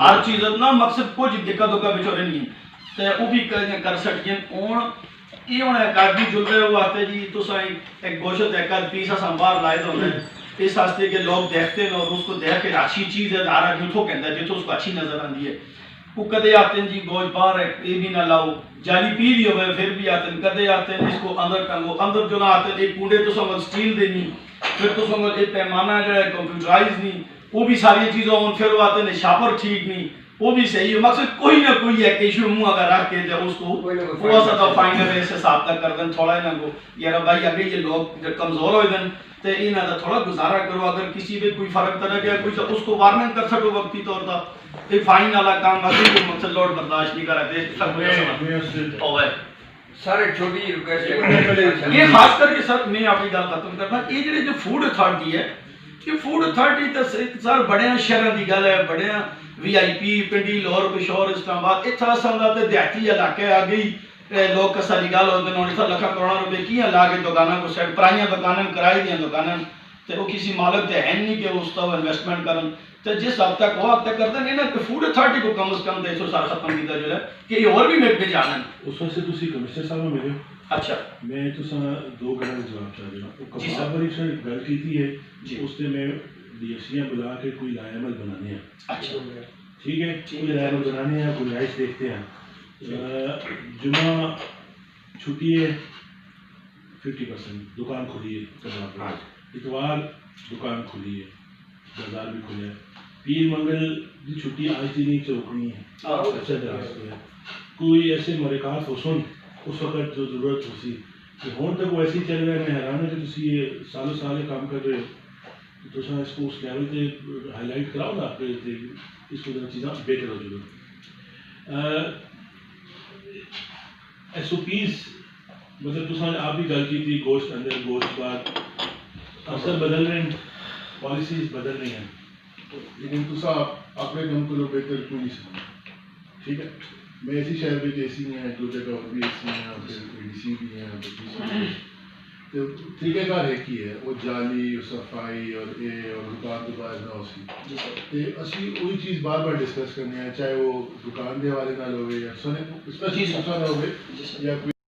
ہر چیز نا مقصد کچھ دقت ہوگا بچورے نہیں تو وہ بھی کر سکیں ہوں یہ ہوں ایک آدمی جل رہے وہ آتے جی تو ایک گوشت ایک آدھ پیسا سنبھار لائے ہوتے ہیں اس واسطے کہ لوگ دیکھتے ہیں اور اس کو دیکھ کے اچھی چیز ہے ہر آدمی کو کہتا ہے جتوں اس کو اچھی نظر آتی ہے وہ کدے آتے ہیں جی گوشت باہر ہے یہ بھی نہ لاؤ جالی پی لی ہوئے پھر بھی آتے ہیں کدے آتے ہیں اس کو اندر ٹنگو اندر جو نہ آتے ہیں ایک کوڑے تو سنگل سٹیل دینی پھر تو سنگل ایک پیمانہ جو ہے کمپیوٹرائز نہیں وہ بھی ساری چیزوں ہوں پھر وہ آتے ہیں شاپر ٹھیک نہیں وہ بھی صحیح ہے مقصد کوئی نہ کوئی ہے کہ ایشو منہ اگر رکھ کے جب اس کو تھوڑا سا تو فائنل ہے اس حساب تک کر دیں تھوڑا ہی نہ کو یار بھائی اگر یہ لوگ کمزور ہو دیں تو انہاں دا تھوڑا گزارا کرو اگر کسی بھی کوئی فرق طرح گیا کوئی اس کو وارننگ کر سکو وقتی طور پر یہ فائن والا کام اسی کو مقصد لوڈ برداشت نہیں کر رہے سارے چھوٹی ریکویسٹ یہ خاص کر کے سر میں آپ کی گل ختم کرنا یہ جڑے جو فوڈ اتھارٹی ہے یہ فوڈ اتھارٹی تو سر بڑے شہروں کی گل ہے بڑے وی آئی پی پنڈی لاہور پشور اسلام آباد اتنا سنگا تے دیہاتی علاقے آ گئی لوگ کساری گل ہوتے ہیں اتنا لکھا کروڑا روپے کی لا کے دکانوں کو سیٹ پرائیاں دکانیں کرائی دیا دکانیں تو وہ کسی مالک تے ہے نہیں کہ اس کا انویسٹمنٹ کرن تو جس حد تک وہ حد تک کرتے ہیں نا کہ فوڈ اتھارٹی کو کم از کم 200 سال ختم کیتا جو ہے کہ یہ اور بھی میٹ پہ جانن اس واسطے تسی کمشنر صاحب ملے ہو اچھا میں تساں دو گلاں دا جواب چاہ رہا ہوں کباب والی سے گل کیتی ہے اس تے میں ڈی ایف سی بلا کے کوئی لائے عمل بنانے ہیں اچھا ٹھیک ہے کوئی لائے عمل بنانے ہیں گنجائش دیکھتے ہیں جمعہ چھٹی ہے 50% دکان کھلی ہے کباب اتوار دکان کھلی ہے بازار بھی کھلے ہے پیر منگل کی چھٹی آج دی نہیں چوکنی ہے اچھا دراستے ہے کوئی ایسے مرکات حسن اس وقت جو ضرورت ہو سی کہ ہون تک وہ ایسی چل رہا ہے میں حیران ہے کہ تسی یہ سالوں سال کام کر رہے ہو تو اس کو اس لیول تے ہائی لائٹ کراؤ نا اس کو چیزیں بہتر ہو جائے ایس او پیز مطلب تصاویر آپ بھی گل کی تھی گوشت اندر گوشت بعد اثر بدل رہے ہیں پالیسیز بدل رہی ہیں لیکن تصا اپنے کام کو بہتر کیوں نہیں سمجھا ٹھیک ہے میں ایسی شہر میں اے سی ہیں دو جگہ اور بھی اے سی ہیں اور پھر ڈی سی بھی ہیں تو طریقہ کار ایک ہی ہے وہ جالی اور صفائی اور دکان تو باہر نہ ہو سی تو اسی وہی چیز بار بار ڈسکس کرنی ہے چاہے وہ دکان دے والے نال ہوئے یا اسپیشلی ہوئے یا کوئی